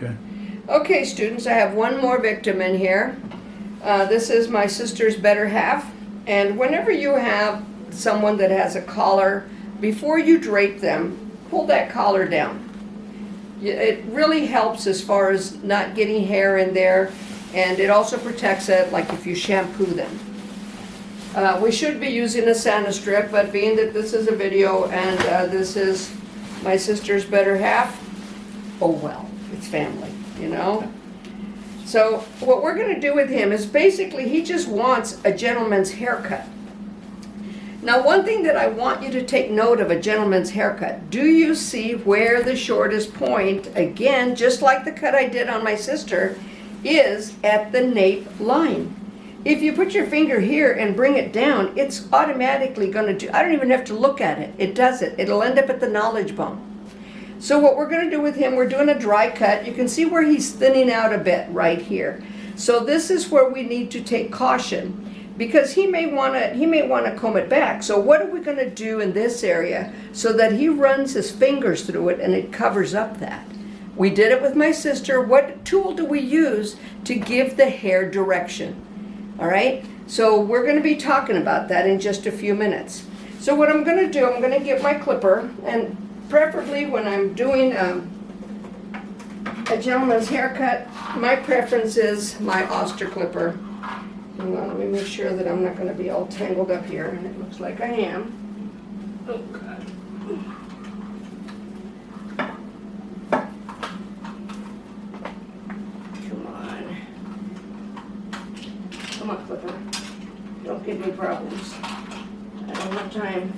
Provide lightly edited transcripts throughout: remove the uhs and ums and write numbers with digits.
Okay. Okay, students, I have one more victim in here. This is my sister's better half. And whenever you have someone that has a collar, before you drape them, pull that collar down. It really helps as far as not getting hair in there, and it also protects it, like if you shampoo them. We should be using a Santa strip, but being that this is a video and this is my sister's better half, oh well, it's family, you know? So what we're going to do with him is basically he just wants a gentleman's haircut. Now, one thing that I want you to take note of a gentleman's haircut, do you see where the shortest point, again, just like the cut I did on my sister, is at the nape line? If you put your finger here and bring it down, it's automatically going to do, I don't even have to look at it. It does it. It'll end up at the knowledge bone. So what we're going to do with him, we're doing a dry cut. You can see where he's thinning out a bit right here. So this is where we need to take caution, because he may want to comb it back. So what are we going to do in this area so that he runs his fingers through it and it covers up that? We did it with my sister. What tool do we use to give the hair direction? All right, so we're going to be talking about that in just a few minutes. So what I'm going to do, I'm going to get my clipper, and preferably when I'm doing a gentleman's haircut, my preference is my Oster clipper. Hang on, let me make sure that I'm not going to be all tangled up here, and it looks like I am. Oh, God. Come on, clipper. Don't give me problems. I don't have time.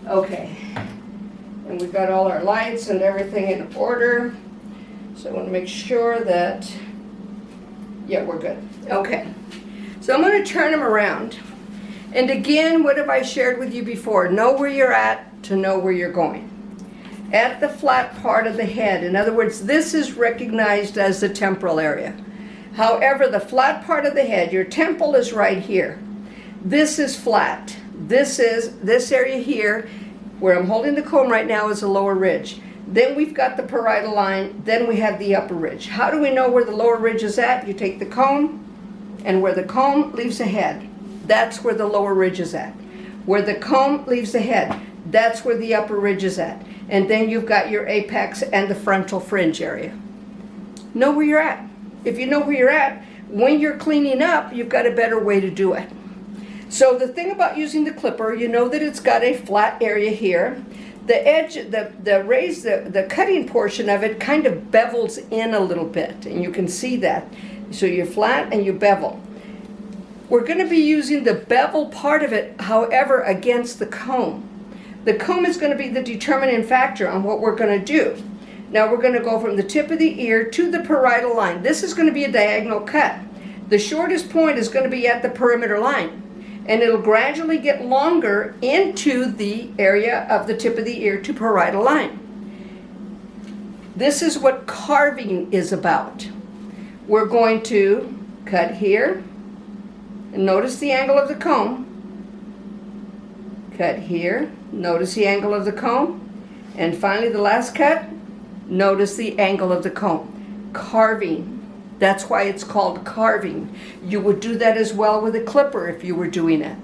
Okay. And we've got all our lights and everything in order. So I want to make sure that, yeah, we're good. Okay. So I'm going to turn them around. And again, what have I shared with you before? Know where you're at to know where you're going. At the flat part of the head. In other words, this is recognized as the temporal area. However, the flat part of the head, your temple is right here. This is flat. This area here, where I'm holding the comb right now, is the lower ridge. Then we've got the parietal line, then we have the upper ridge. How do we know where the lower ridge is at? You take the comb, and where the comb leaves the head, that's where the lower ridge is at. Where the comb leaves the head, that's where the upper ridge is at. And then you've got your apex and the frontal fringe area. Know where you're at. If you know where you're at, when you're cleaning up, you've got a better way to do it. So the thing about using the clipper, you know that it's got a flat area here. The edge, the cutting portion of it kind of bevels in a little bit, and you can see that. So you're flat and you bevel. We're going to be using the bevel part of it, however, against the comb. The comb is going to be the determining factor on what we're going to do. Now we're going to go from the tip of the ear to the parietal line. This is going to be a diagonal cut. The shortest point is going to be at the perimeter line. And it'll gradually get longer into the area of the tip of the ear to parietal line. This is what carving is about. We're going to cut here. And notice the angle of the comb. Cut here. Notice the angle of the comb. And finally the last cut. Notice the angle of the comb. Carving. That's why it's called carving. You would do that as well with a clipper if you were doing it.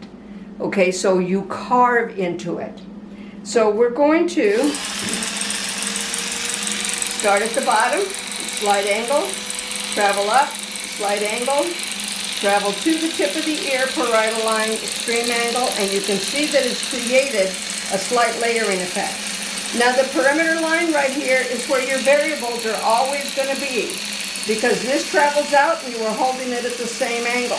Okay, so you carve into it. So we're going to start at the bottom, slight angle, travel up, slight angle, travel to the tip of the ear, parietal line, extreme angle, and you can see that it's created a slight layering effect. Now the perimeter line right here is where your variables are always going to be, because this travels out and you are holding it at the same angle.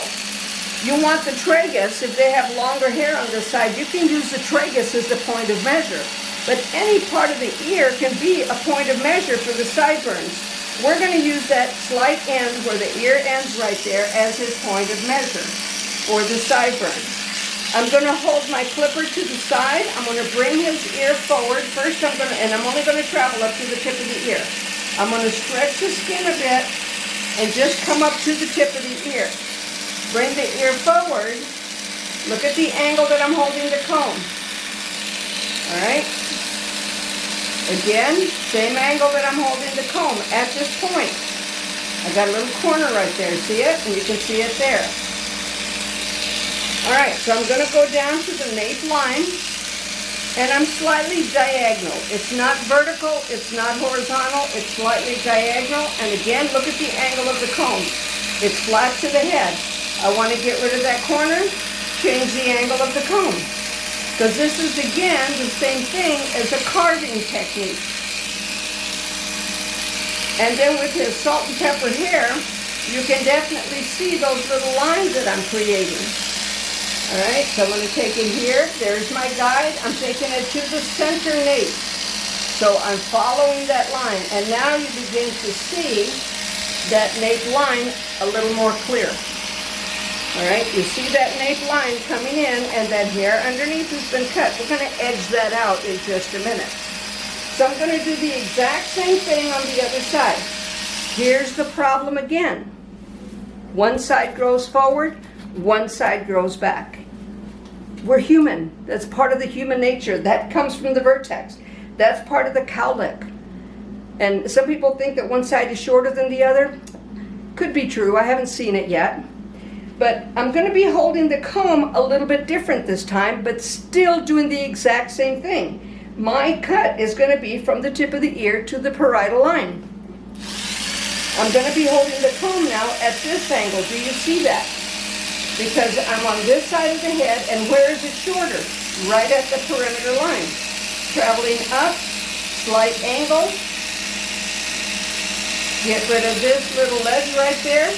You want the tragus, if they have longer hair on this side, you can use the tragus as the point of measure. But any part of the ear can be a point of measure for the sideburns. We're going to use that slight end where the ear ends right there as his point of measure for the sideburns. I'm going to hold my clipper to the side. I'm going to bring his ear forward. First I'm only going to travel up to the tip of the ear. I'm going to stretch the skin a bit and just come up to the tip of the ear. Bring the ear forward. Look at the angle that I'm holding the comb. All right? Again, same angle that I'm holding the comb at this point. I got a little corner right there, see it? And you can see it there. All right, so I'm gonna go down to the nape line, and I'm slightly diagonal. It's not vertical, it's not horizontal, it's slightly diagonal. And again, look at the angle of the comb. It's flat to the head. I wanna get rid of that corner, change the angle of the comb. Because this is, again, the same thing as a carving technique. And then with his salt and pepper hair, you can definitely see those little lines that I'm creating. All right, so I'm going to take it here. There's my guide. I'm taking it to the center nape. So I'm following that line. And now you begin to see that nape line a little more clear. All right, you see that nape line coming in, and that hair underneath has been cut. We're going to edge that out in just a minute. So I'm going to do the exact same thing on the other side. Here's the problem again. One side grows forward, one side grows back. We're human. That's part of the human nature. That comes from the vertex. That's part of the cowlick. And some people think that one side is shorter than the other. Could be true. I haven't seen it yet. But I'm going to be holding the comb a little bit different this time, but still doing the exact same thing. My cut is going to be from the tip of the ear to the parietal line. I'm going to be holding the comb now at this angle. Do you see that? Because I'm on this side of the head, and where is it shorter? Right at the perimeter line. Traveling up, slight angle. Get rid of this little ledge right there.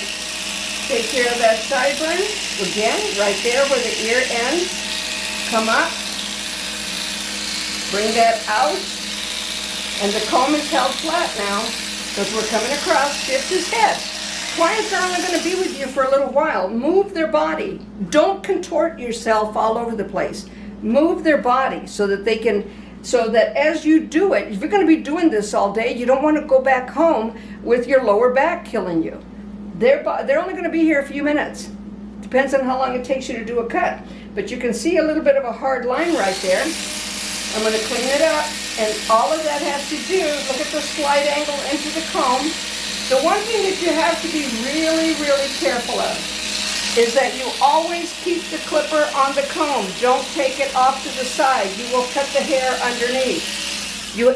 Take care of that sideburn. Again, right there where the ear ends. Come up. Bring that out. And the comb is held flat now because we're coming across. Shift his head. Clients are only going to be with you for a little while. Move their body. Don't contort yourself all over the place. Move their body so that they can, so that as you do it, if you're going to be doing this all day, you don't want to go back home with your lower back killing you. They're only going to be here a few minutes. Depends on how long it takes you to do a cut. But you can see a little bit of a hard line right there. I'm going to clean it up, and all of that has to do, look at the slight angle into the comb. The one thing that you have to be really, really careful of is that you always keep the clipper on the comb. Don't take it off to the side. You will cut the hair underneath.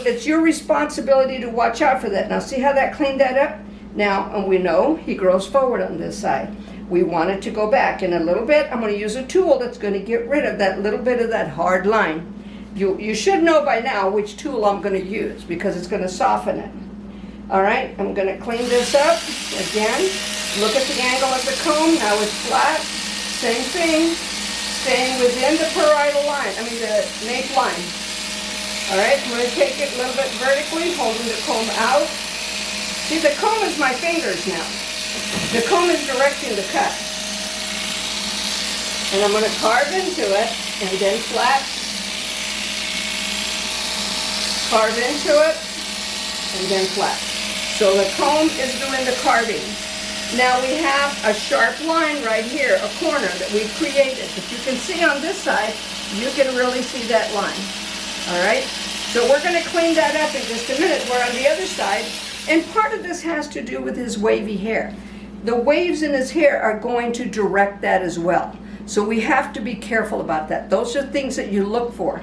It's your responsibility to watch out for that. Now see how that cleaned that up? Now, and we know he grows forward on this side. We want it to go back. In a little bit, I'm going to use a tool that's going to get rid of that little bit of that hard line. You should know by now which tool I'm going to use because it's going to soften it. All right, I'm going to clean this up. Again, look at the angle of the comb. Now it's flat. Same thing. Staying within the parietal line, the nape line. All right, I'm going to take it a little bit vertically, holding the comb out. See, the comb is my fingers now. The comb is directing the cut. And I'm going to carve into it, and then flat. Carve into it, and then flat. So the comb is doing the carving. Now we have a sharp line right here, a corner that we've created. If you can see on this side, you can really see that line. All right? So we're going to clean that up in just a minute. We're on the other side. And part of this has to do with his wavy hair. The waves in his hair are going to direct that as well. So we have to be careful about that. Those are things that you look for.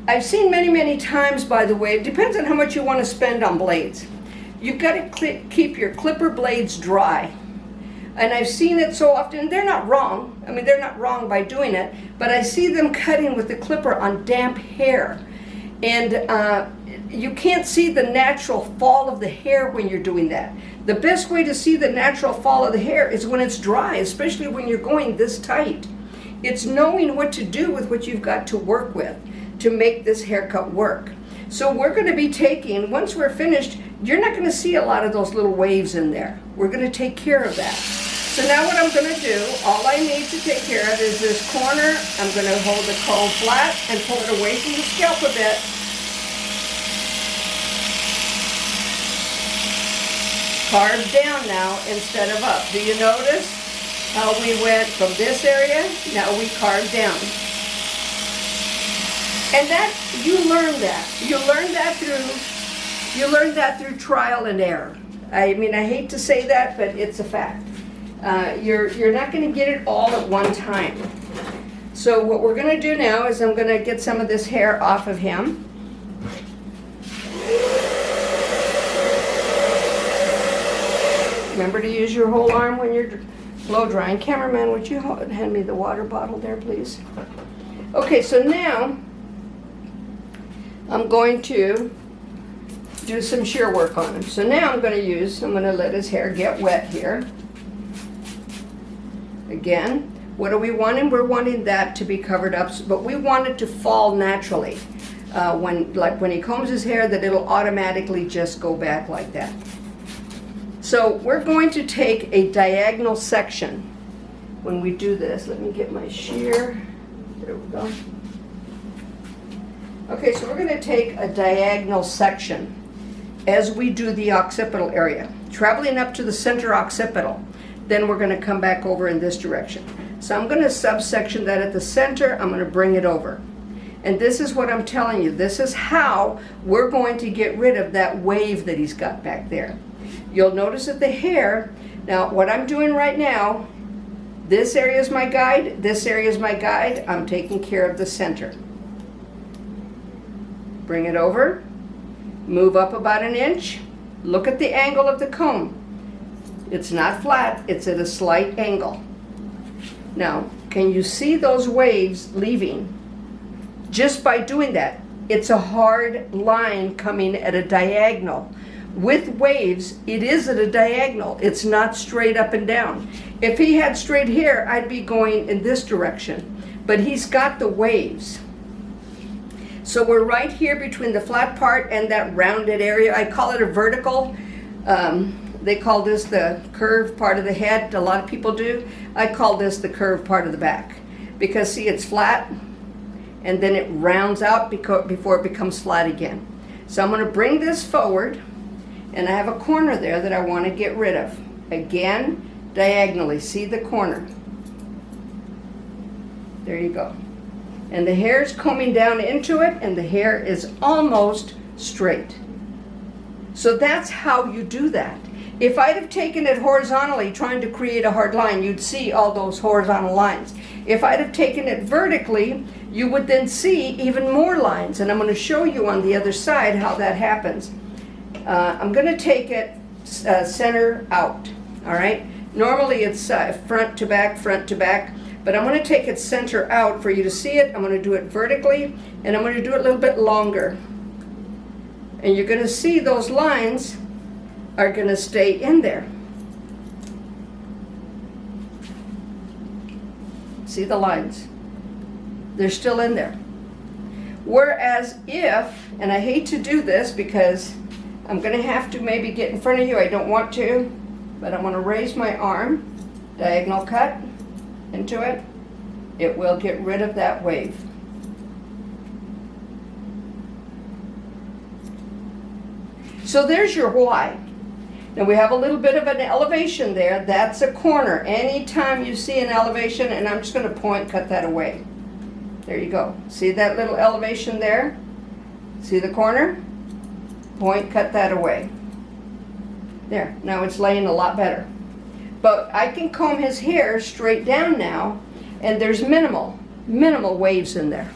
I've seen many, many times, by the way, it depends on how much you want to spend on blades. You've got to keep your clipper blades dry. And I've seen it so often. They're not wrong. They're not wrong by doing it. But I see them cutting with the clipper on damp hair. And you can't see the natural fall of the hair when you're doing that. The best way to see the natural fall of the hair is when it's dry, especially when you're going this tight. It's knowing what to do with what you've got to work with to make this haircut work. So we're going to be taking, once we're finished, you're not going to see a lot of those little waves in there. We're going to take care of that. So now what I'm going to do, all I need to take care of is this corner. I'm going to hold the comb flat and pull it away from the scalp a bit. Carve down now instead of up. Do you notice how we went from this area? Now we carve down. And that, you learn that. You learn that through trial and error. I mean, I hate to say that, but it's a fact. You're not going to get it all at one time. So what we're going to do now is I'm going to get some of this hair off of him. Remember to use your whole arm when you're blow drying. Cameraman, would you hand me the water bottle there, please? Okay, so now I'm going to do some shear work on him. So now I'm going to let his hair get wet here. Again, what are we wanting? We're wanting that to be covered up, but we want it to fall naturally. When he combs his hair, that it'll automatically just go back like that. So we're going to take a diagonal section when we do this. Let me get my shear. There we go. Okay, so we're going to take a diagonal section as we do the occipital area, traveling up to the center occipital. Then we're going to come back over in this direction. So I'm going to subsection that at the center. I'm going to bring it over. And this is what I'm telling you. This is how we're going to get rid of that wave that he's got back there. You'll notice that the hair, now what I'm doing right now, this area is my guide, this area is my guide. I'm taking care of the center. Bring it over, move up about an inch, look at the angle of the comb. It's not flat, it's at a slight angle. Now, can you see those waves leaving? Just by doing that, it's a hard line coming at a diagonal. With waves, it is at a diagonal. It's not straight up and down. If he had straight hair, I'd be going in this direction. But he's got the waves. So we're right here between the flat part and that rounded area. I call it a vertical. They call this the curved part of the head. A lot of people do. I call this the curved part of the back. Because see, it's flat, and then it rounds out before it becomes flat again. So I'm going to bring this forward. And I have a corner there that I want to get rid of. Again, diagonally, see the corner. There you go. And the hair is combing down into it, and the hair is almost straight. So that's how you do that. If I'd have taken it horizontally, trying to create a hard line, you'd see all those horizontal lines. If I'd have taken it vertically, you would then see even more lines. And I'm going to show you on the other side how that happens. I'm going to take it center out, all right? Normally it's front to back, but I'm going to take it center out for you to see it. I'm going to do it vertically, and I'm going to do it a little bit longer. And you're going to see those lines are going to stay in there. See the lines? They're still in there. Whereas if, and I hate to do this because I'm going to have to maybe get in front of you. I don't want to, but I'm going to raise my arm, diagonal cut into it. It will get rid of that wave. So there's your Y. Now we have a little bit of an elevation there. That's a corner. Anytime you see an elevation, and I'm just going to point, cut that away. There you go. See that little elevation there? See the corner? Point, cut that away. There, now it's laying a lot better. But I can comb his hair straight down now, and there's minimal waves in there.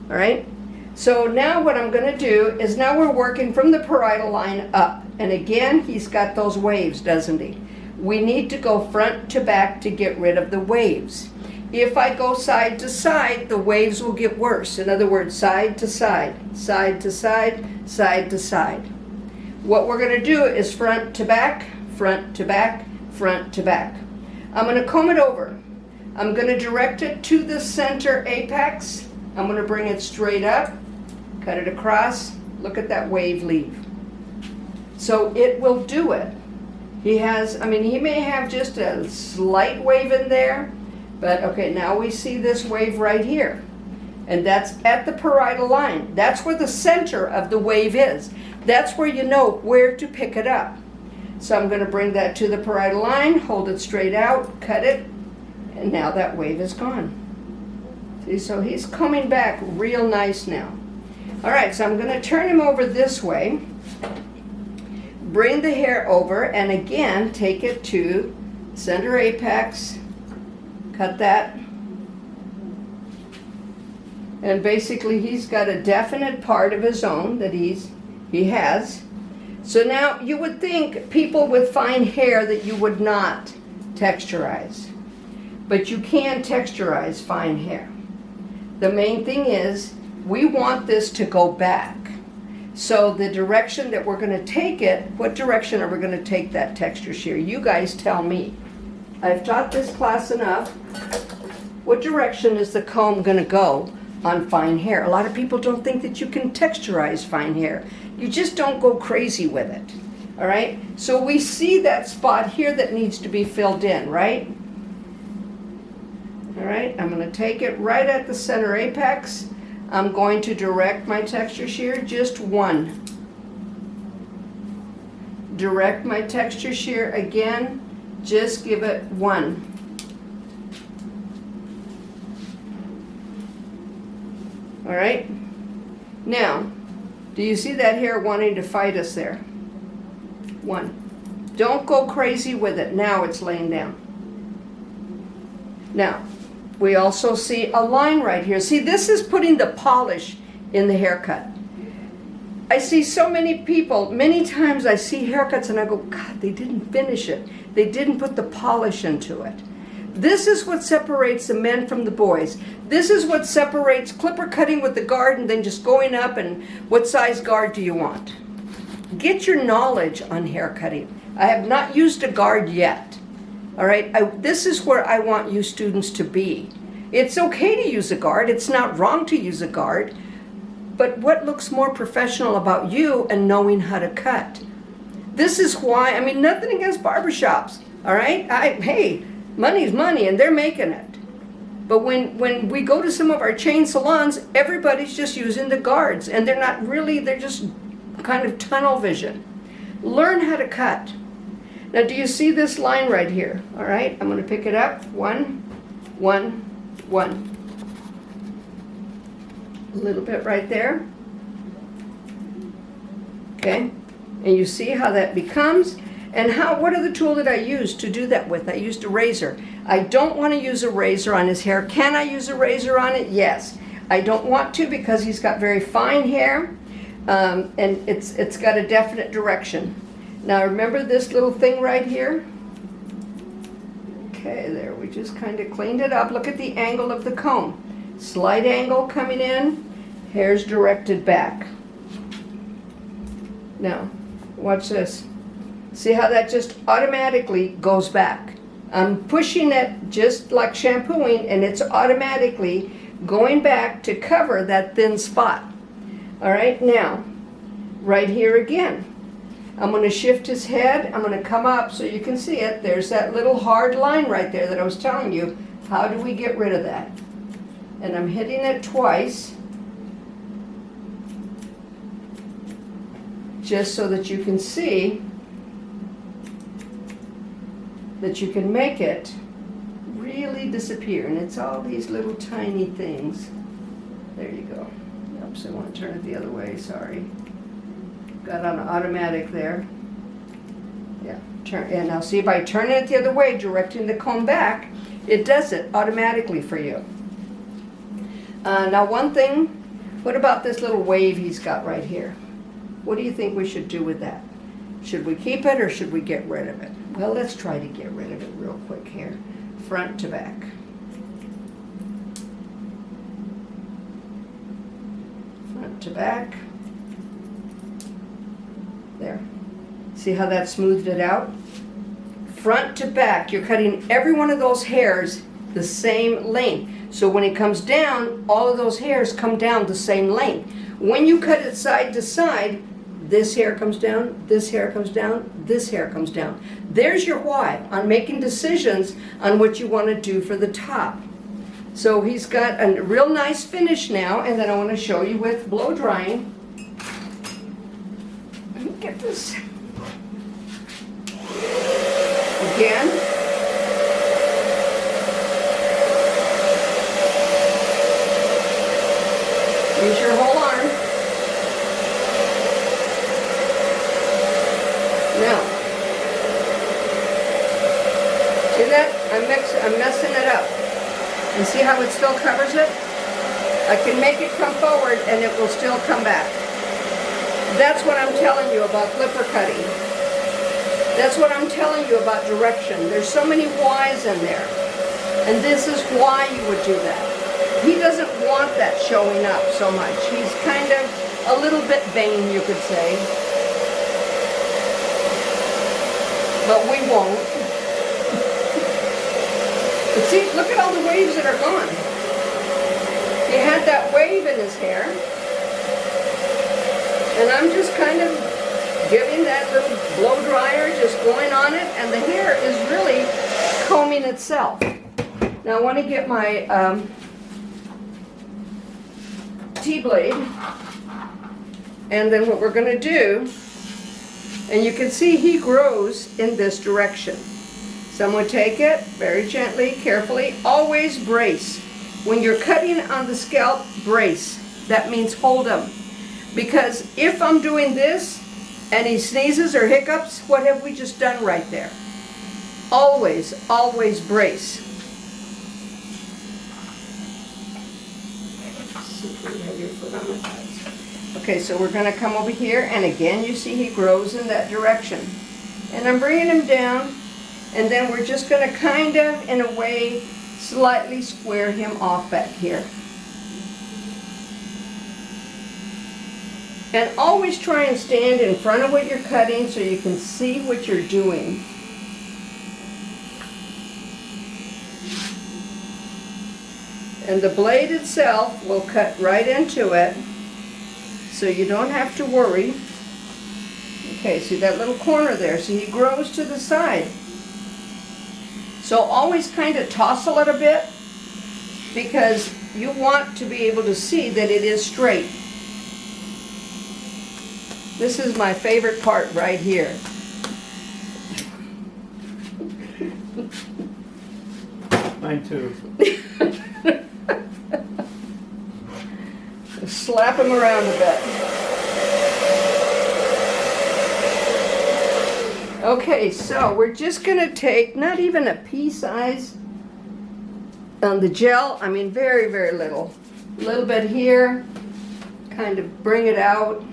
All right? So now what I'm going to do is now we're working from the parietal line up. And again, he's got those waves, doesn't he? We need to go front to back to get rid of the waves. If I go side to side, the waves will get worse. In other words, side to side, side to side, side to side. What we're going to do is front to back, front to back, front to back. I'm going to comb it over. I'm going to direct it to the center apex. I'm going to bring it straight up, cut it across. Look at that wave leave. So it will do it. He may have just a slight wave in there, but okay, now we see this wave right here. And that's at the parietal line. That's where the center of the wave is. That's where you know where to pick it up. So I'm going to bring that to the parietal line, hold it straight out, cut it, and now that wave is gone. See, so he's coming back real nice now. All right, so I'm going to turn him over this way. Bring the hair over, and again, take it to center apex. Cut that. And basically, he's got a definite part of his own that he has. So now, you would think people with fine hair that you would not texturize. But you can texturize fine hair. The main thing is, we want this to go back. So the direction that we're going to take it, what direction are we going to take that texture shear? You guys tell me. I've taught this class enough. What direction is the comb going to go on fine hair? A lot of people don't think that you can texturize fine hair. You just don't go crazy with it. All right? So we see that spot here that needs to be filled in, right? All right, I'm going to take it right at the center apex. I'm going to direct my texture shear, just one. Direct my texture shear again, just give it one. All right, now, do you see that hair wanting to fight us there? One. Don't go crazy with it. Now it's laying down. Now, we also see a line right here. See, this is putting the polish in the haircut. I see so many people, many times I see haircuts and I go, God, they didn't finish it. They didn't put the polish into it. This is what separates the men from the boys. This is what separates clipper cutting with the guard and then just going up and what size guard do you want? Get your knowledge on hair cutting. I have not used a guard yet. All right, this is where I want you students to be. It's okay to use a guard. It's not wrong to use a guard. But what looks more professional about you and knowing how to cut? This is why, I mean, nothing against barbershops, all right? Hey, money's money and they're making it. But when we go to some of our chain salons, everybody's just using the guards and they're not really, they're just kind of tunnel vision. Learn how to cut. Now, do you see this line right here? All right, I'm going to pick it up. One, one, one. A little bit right there. Okay, and you see how that becomes? And what are the tool that I used to do that with? I used a razor. I don't want to use a razor on his hair. Can I use a razor on it? Yes. I don't want to because he's got very fine hair, and it's got a definite direction. Now remember this little thing right here? Okay, there, we just kind of cleaned it up. Look at the angle of the comb. Slight angle coming in, hair's directed back. Now, watch this. See how that just automatically goes back? I'm pushing it just like shampooing and it's automatically going back to cover that thin spot. All right, now, right here again. I'm going to shift his head. I'm going to come up so you can see it. There's that little hard line right there that I was telling you. How do we get rid of that? And I'm hitting it twice. Just so that you can see that you can make it really disappear. And it's all these little tiny things. There you go. Oops, I want to turn it the other way, sorry. Got on automatic there. Yeah, turn, and now see if I turn it the other way, directing the comb back, it does it automatically for you. Now one thing, what about this little wave he's got right here? What do you think we should do with that? Should we keep it or should we get rid of it? Well, let's try to get rid of it real quick here. Front to back. Front to back. There. See how that smoothed it out? Front to back, you're cutting every one of those hairs the same length. So when it comes down, all of those hairs come down the same length. When you cut it side to side, this hair comes down, this hair comes down, this hair comes down. There's your why on making decisions on what you want to do for the top. So he's got a real nice finish now, and then I want to show you with blow drying. Let me get this. Again. that? I'm messing it up. And see how it still covers it? I can make it come forward and it will still come back. That's what I'm telling you about clipper cutting. That's what I'm telling you about direction. There's so many whys in there. And this is why you would do that. He doesn't want that showing up so much. He's kind of a little bit vain, you could say. But we won't. But see, look at all the waves that are gone. He had that wave in his hair. And I'm just kind of giving that little blow dryer, just going on it, and the hair is really combing itself. Now I want to get my T-blade, and then what we're going to do, and you can see he grows in this direction. Someone take it very gently, carefully, always brace. When you're cutting on the scalp, brace. That means hold him. Because if I'm doing this and he sneezes or hiccups, what have we just done right there? Always, always brace. Okay, so we're going to come over here, and again you see he grows in that direction. And I'm bringing him down, and then we're just going to kind of, in a way, slightly square him off back here. And always try and stand in front of what you're cutting so you can see what you're doing. And the blade itself will cut right into it, so you don't have to worry. Okay, see that little corner there? See, he grows to the side. So always kind of toss a little bit, because you want to be able to see that it is straight. This is my favorite part right here. Mine too. Slap him around a bit. Okay, so we're just going to take not even a pea size on the gel. I mean, very, very little. A little bit here. Kind of bring it out.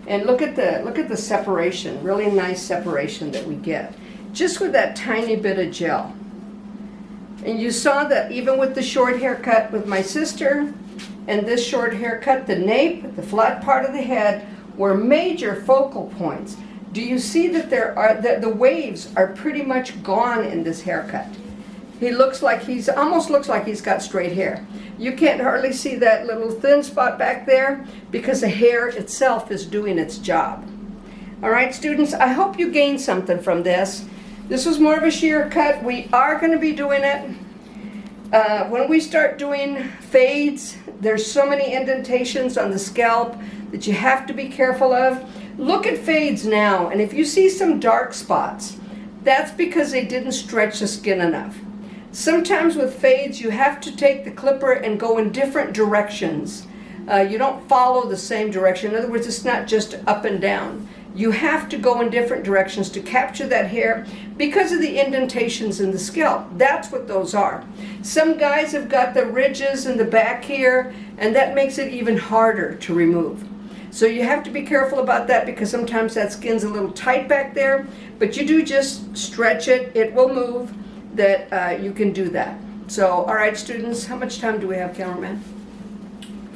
And look at the separation. Really nice separation that we get. Just with that tiny bit of gel. And you saw that even with the short haircut with my sister and this short haircut, the nape, the flat part of the head, were major focal points. Do you see that the waves are pretty much gone in this haircut? He looks like almost looks like he's got straight hair. You can't hardly see that little thin spot back there because the hair itself is doing its job. All right, students, I hope you gained something from this. This was more of a shear cut. We are going to be doing it. When we start doing fades, there's so many indentations on the scalp that you have to be careful of. Look at fades now, and if you see some dark spots, that's because they didn't stretch the skin enough. Sometimes with fades, you have to take the clipper and go in different directions. You don't follow the same direction. In other words, it's not just up and down. You have to go in different directions to capture that hair because of the indentations in the scalp. That's what those are. Some guys have got the ridges in the back here, and that makes it even harder to remove. So you have to be careful about that because sometimes that skin's a little tight back there, but you do just stretch it, it will move, that you can do that. So, all right, students, how much time do we have, cameraman?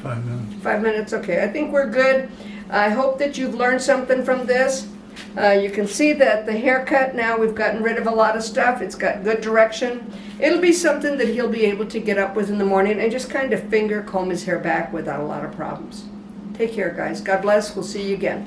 5 minutes. 5 minutes, okay. I think we're good. I hope that you've learned something from this. You can see that the haircut now, we've gotten rid of a lot of stuff. It's got good direction. It'll be something that he'll be able to get up with in the morning and just kind of finger comb his hair back without a lot of problems. Take care, guys. God bless. We'll see you again.